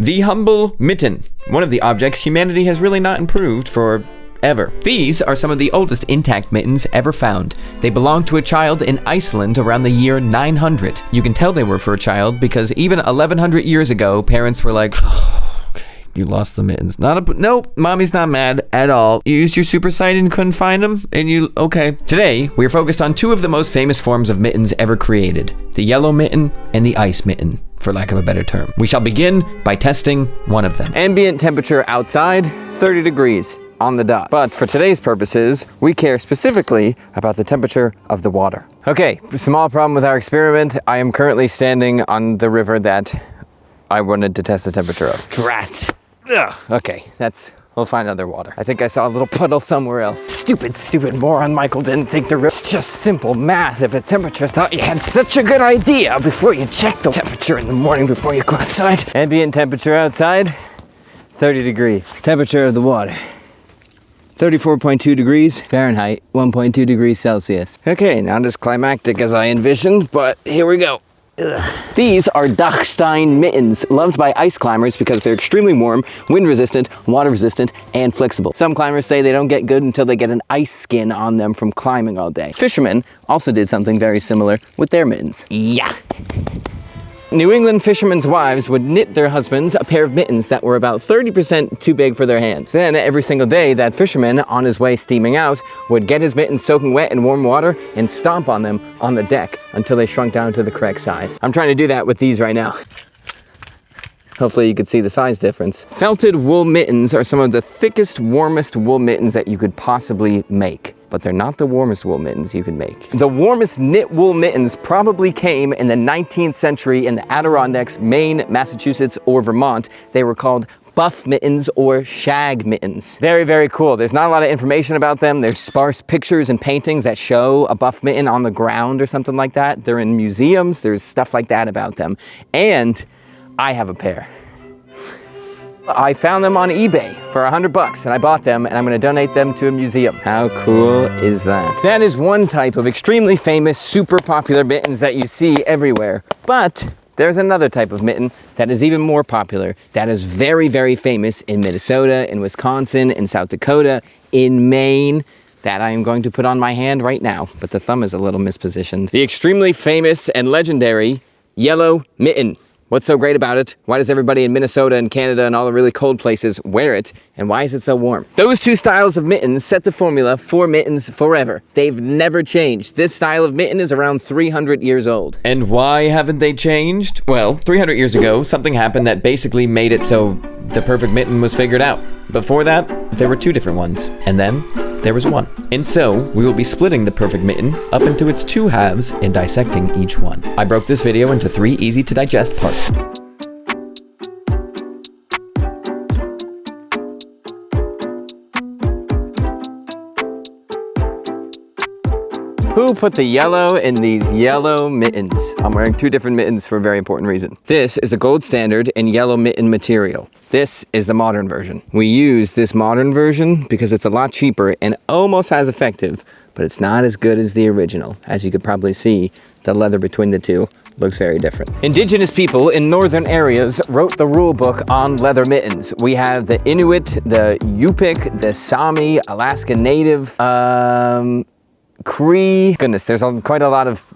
The humble mitten, one of the objects humanity has really not improved for ever. These are some of the oldest intact mittens ever found. They belonged to a child in Iceland around the year 900. You can tell they were for a child because even 1100 years ago, parents were like, okay, you lost the mittens. Nope, mommy's not mad at all. You used your super sight and couldn't find them, and okay. Today, we're focused on two of the most famous forms of mittens ever created, the yellow mitten and the ice mitten, for lack of a better term. We shall begin by testing one of them. Ambient temperature outside, 30 degrees. On the dot. But for today's purposes, we care specifically about the temperature of the water. Okay, small problem with our experiment. I am currently standing on the river that I wanted to test the temperature of. Drat. Ugh. Okay, we'll find other water. I think I saw a little puddle somewhere else. Stupid moron Michael didn't think the river. It's just simple math. If a temperature thought you had such a good idea before you check the temperature in the morning before you go outside. Ambient temperature outside, 30 degrees. Temperature of the water. 34.2 degrees Fahrenheit, 1.2 degrees Celsius. Okay, not as climactic as I envisioned, but here we go. Ugh. These are Dachstein mittens, loved by ice climbers because they're extremely warm, wind resistant, water resistant, and flexible. Some climbers say they don't get good until they get an ice skin on them from climbing all day. Fishermen also did something very similar with their mittens. Yeah. New England fishermen's wives would knit their husbands a pair of mittens that were about 30% too big for their hands. Then every single day, that fisherman, on his way steaming out, would get his mittens soaking wet in warm water and stomp on them on the deck until they shrunk down to the correct size. I'm trying to do that with these right now. Hopefully you could see the size difference. Felted wool mittens are some of the thickest, warmest wool mittens that you could possibly make. But they're not the warmest wool mittens you can make. The warmest knit wool mittens probably came in the 19th century in the Adirondacks, Maine, Massachusetts, or Vermont. They were called buff mittens or shag mittens. Very, very cool. There's not a lot of information about them. There's sparse pictures and paintings that show a buff mitten on the ground or something like that. They're in museums. There's stuff like that about them. And I have a pair. I found them on eBay for $100 and I bought them and I'm gonna donate them to a museum. How cool is that? That is one type of extremely famous, super popular mittens that you see everywhere. But there's another type of mitten that is even more popular, that is very, very famous in Minnesota, in Wisconsin, in South Dakota, in Maine, that I am going to put on my hand right now, but the thumb is a little mispositioned. The extremely famous and legendary yellow mitten. What's so great about it? Why does everybody in Minnesota and Canada and all the really cold places wear it? And why is it so warm? Those two styles of mittens set the formula for mittens forever. They've never changed. This style of mitten is around 300 years old. And why haven't they changed? Well, 300 years ago, something happened that basically made it so the perfect mitten was figured out. Before that, there were two different ones. And then there was one. And so, we will be splitting the perfect mitten up into its two halves and dissecting each one. I broke this video into 3 easy to digest parts. Who put the yellow in these yellow mittens? I'm wearing 2 different mittens for a very important reason. This is the gold standard in yellow mitten material. This is the modern version. We use this modern version because it's a lot cheaper and almost as effective, but it's not as good as the original. As you could probably see, the leather between the two looks very different. Indigenous people in northern areas wrote the rule book on leather mittens. We have the Inuit, the Yupik, the Sami, Alaska Native, Cree. Goodness, there's quite a lot of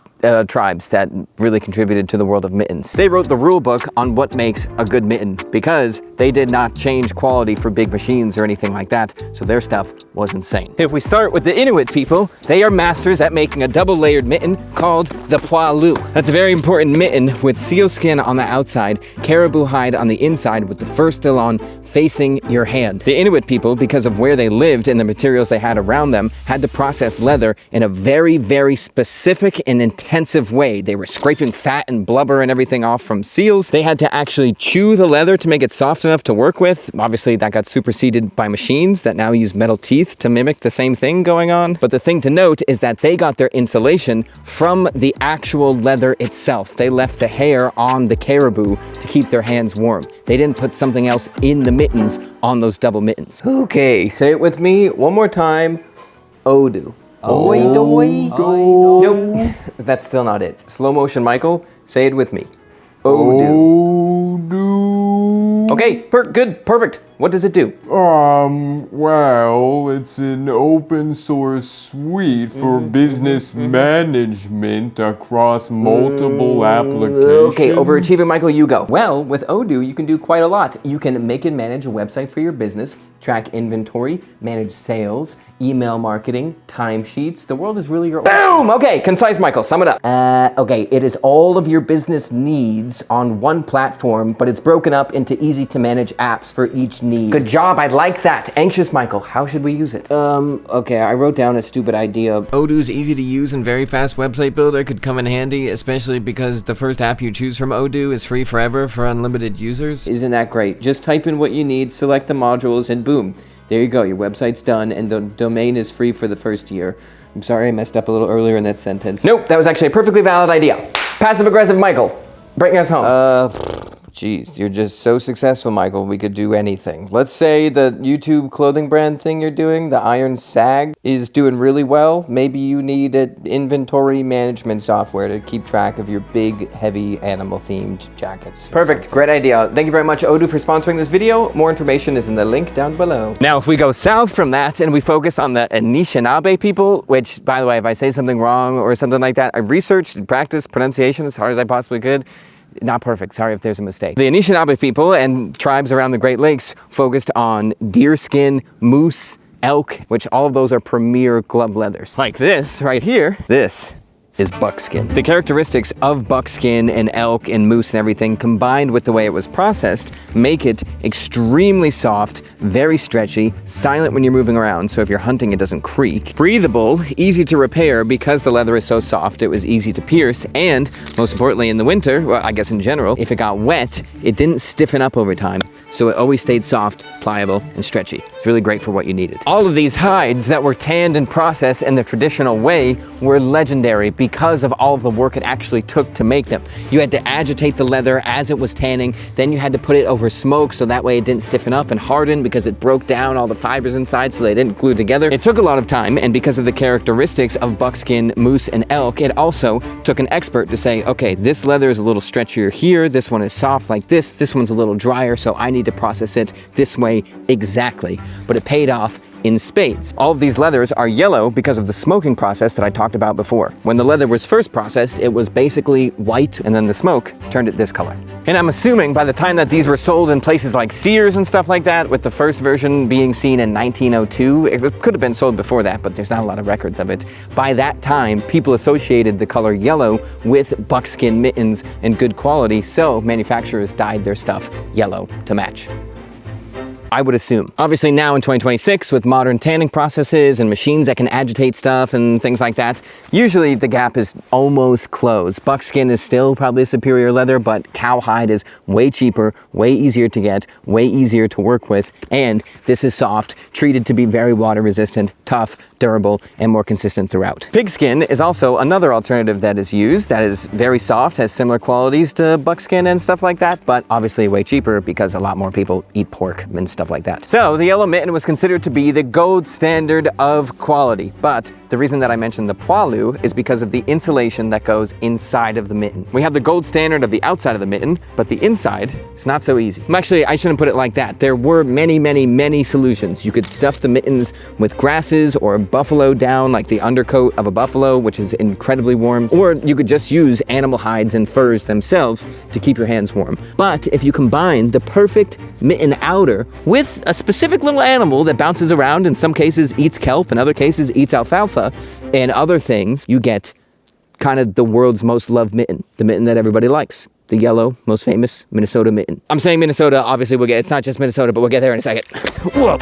tribes that really contributed to the world of mittens. They wrote the rule book on what makes a good mitten because they did not change quality for big machines or anything like that, so their stuff was insane. If we start with the Inuit people, they are masters at making a double-layered mitten called the poilu. That's a very important mitten with seal skin on the outside, caribou hide on the inside with the fur still on, facing your hand. The Inuit people, because of where they lived and the materials they had around them, had to process leather in a very, very specific and intensive way. They were scraping fat and blubber and everything off from seals. They had to actually chew the leather to make it soft enough to work with. Obviously, that got superseded by machines that now use metal teeth to mimic the same thing going on. But the thing to note is that they got their insulation from the actual leather itself. They left the hair on the caribou to keep their hands warm. They didn't put something else in the mittens on those double mittens. Okay, say it with me one more time. Odu. Oi, doi. Nope, that's still not it. Slow motion, Michael. Say it with me. Odu. Okay, good, perfect. What does it do? Well, it's an open source suite for business management across multiple applications. Okay, overachiever Michael, you go. Well, with Odoo, you can do quite a lot. You can make and manage a website for your business, track inventory, manage sales, email marketing, timesheets. The world is really your Boom! Okay, concise Michael, sum it up. Okay, it is all of your business needs on one platform, but it's broken up into easy to manage apps for each need. Good job, I like that. Anxious Michael, how should we use it? Okay, I wrote down a stupid idea. Odoo's easy to use and very fast website builder could come in handy, especially because the first app you choose from Odoo is free forever for unlimited users. Isn't that great? Just type in what you need, select the modules, and boom. There you go, your website's done, and the domain is free for the first year. I'm sorry I messed up a little earlier in that sentence. Nope, that was actually a perfectly valid idea. Passive-aggressive Michael, bring us home. Geez, you're just so successful, Michael, we could do anything. Let's say the YouTube clothing brand thing you're doing, the Iron Snail, is doing really well. Maybe you need an inventory management software to keep track of your big, heavy, animal-themed jackets. Perfect, great idea. Thank you very much, Odoo, for sponsoring this video. More information is in the link down below. Now, if we go south from that and we focus on the Anishinaabe people, which, by the way, if I say something wrong or something like that, I've researched and practiced pronunciation as hard as I possibly could. Not perfect, sorry if there's a mistake. The Anishinaabe people and tribes around the Great Lakes focused on deerskin, moose, elk, which all of those are premier glove leathers. Like this right here, this is buckskin. The characteristics of buckskin and elk and moose and everything combined with the way it was processed make it extremely soft, very stretchy, silent when you're moving around, so if you're hunting it doesn't creak. Breathable, easy to repair because the leather is so soft it was easy to pierce, and most importantly in the winter, well I guess in general, if it got wet, it didn't stiffen up over time, so it always stayed soft, pliable, and stretchy. It's really great for what you needed. All of these hides that were tanned and processed in the traditional way were legendary because of all of the work it actually took to make them. You had to agitate the leather as it was tanning, then you had to put it over smoke so that way it didn't stiffen up and harden because it broke down all the fibers inside so they didn't glue together. It took a lot of time, and because of the characteristics of buckskin, moose, and elk, it also took an expert to say, okay, this leather is a little stretchier here, this one is soft like this one's a little drier, so I need to process it this way exactly. But it paid off in spades. All of these leathers are yellow because of the smoking process that I talked about before. When the leather was first processed, it was basically white, and then the smoke turned it this color. And I'm assuming by the time that these were sold in places like Sears and stuff like that, with the first version being seen in 1902, it could have been sold before that, but there's not a lot of records of it. By that time, people associated the color yellow with buckskin mittens and good quality, so manufacturers dyed their stuff yellow to match. I would assume. Obviously now in 2026, with modern tanning processes and machines that can agitate stuff and things like that, usually the gap is almost closed. Buckskin is still probably a superior leather, but cowhide is way cheaper, way easier to get, way easier to work with, and this is soft, treated to be very water resistant, tough, durable, and more consistent throughout. Pigskin is also another alternative that is used, that is very soft, has similar qualities to buckskin and stuff like that, but obviously way cheaper because a lot more people eat pork and stuff like that. So the yellow mitten was considered to be the gold standard of quality, but the reason that I mentioned the poilu is because of the insulation that goes inside of the mitten. We have the gold standard of the outside of the mitten, but the inside is not so easy. Actually, I shouldn't put it like that. There were many solutions. You could stuff the mittens with grasses or buffalo down, like the undercoat of a buffalo, which is incredibly warm, or you could just use animal hides and furs themselves to keep your hands warm. But if you combine the perfect mitten outer with a specific little animal that bounces around, in some cases eats kelp, in other cases eats alfalfa, and other things, you get kind of the world's most loved mitten, the mitten that everybody likes. The yellow, most famous Minnesota mitten. I'm saying Minnesota, obviously it's not just Minnesota, but we'll get there in a second. Whoa.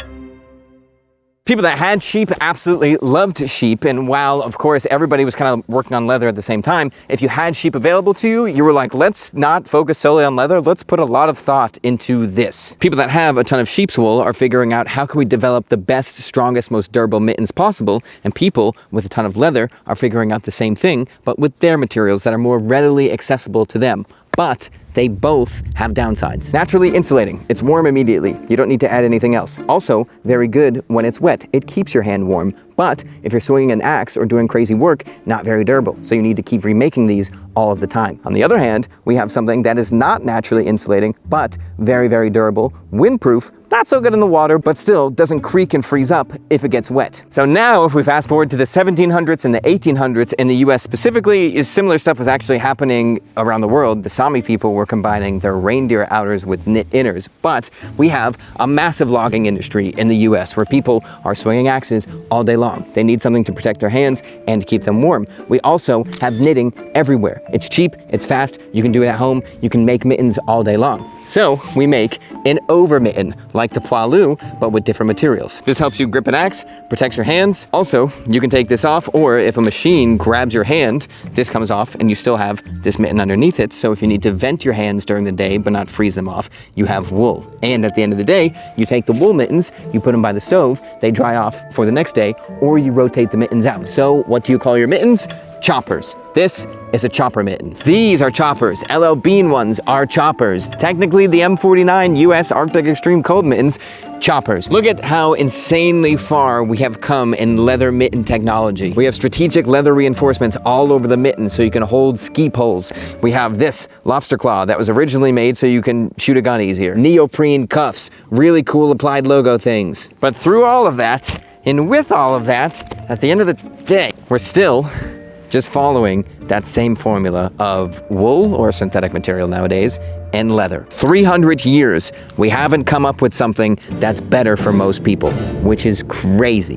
People that had sheep absolutely loved sheep, and while of course everybody was kind of working on leather at the same time, if you had sheep available to you, you were like, let's not focus solely on leather, let's put a lot of thought into this. People that have a ton of sheep's wool are figuring out how can we develop the best, strongest, most durable mittens possible, and people with a ton of leather are figuring out the same thing, but with their materials that are more readily accessible to them. but they both have downsides. Naturally insulating. It's warm immediately. You don't need to add anything else. Also, very good when it's wet. It keeps your hand warm, but if you're swinging an axe or doing crazy work, not very durable. So you need to keep remaking these all of the time. On the other hand, we have something that is not naturally insulating, but very, very durable, windproof, not so good in the water, but still doesn't creak and freeze up if it gets wet. So now, if we fast forward to the 1700s and the 1800s, in the US specifically, similar stuff was actually happening around the world. The Sami people were combining their reindeer outers with knit inners. But we have a massive logging industry in the US where people are swinging axes all day long. They need something to protect their hands and to keep them warm. We also have knitting everywhere. It's cheap, it's fast, you can do it at home, you can make mittens all day long. So we make an over mitten, like the poilu, but with different materials. This helps you grip an axe, protects your hands. Also, you can take this off, or if a machine grabs your hand, this comes off and you still have this mitten underneath it. So if you need to vent your hands during the day but not freeze them off, you have wool. And at the end of the day, you take the wool mittens, you put them by the stove, they dry off for the next day, or you rotate the mittens out. So what do you call your mittens? Choppers. This is a chopper mitten. These are choppers. LL Bean ones are choppers. Technically, the M49 US Arctic Extreme Cold mittens, choppers. Look at how insanely far we have come in leather mitten technology. We have strategic leather reinforcements all over the mitten so you can hold ski poles. We have this lobster claw that was originally made so you can shoot a gun easier. Neoprene cuffs, really cool applied logo things. But through all of that, and with all of that, at the end of the day, we're still just following that same formula of wool, or synthetic material nowadays, and leather. 300 years, we haven't come up with something that's better for most people, which is crazy.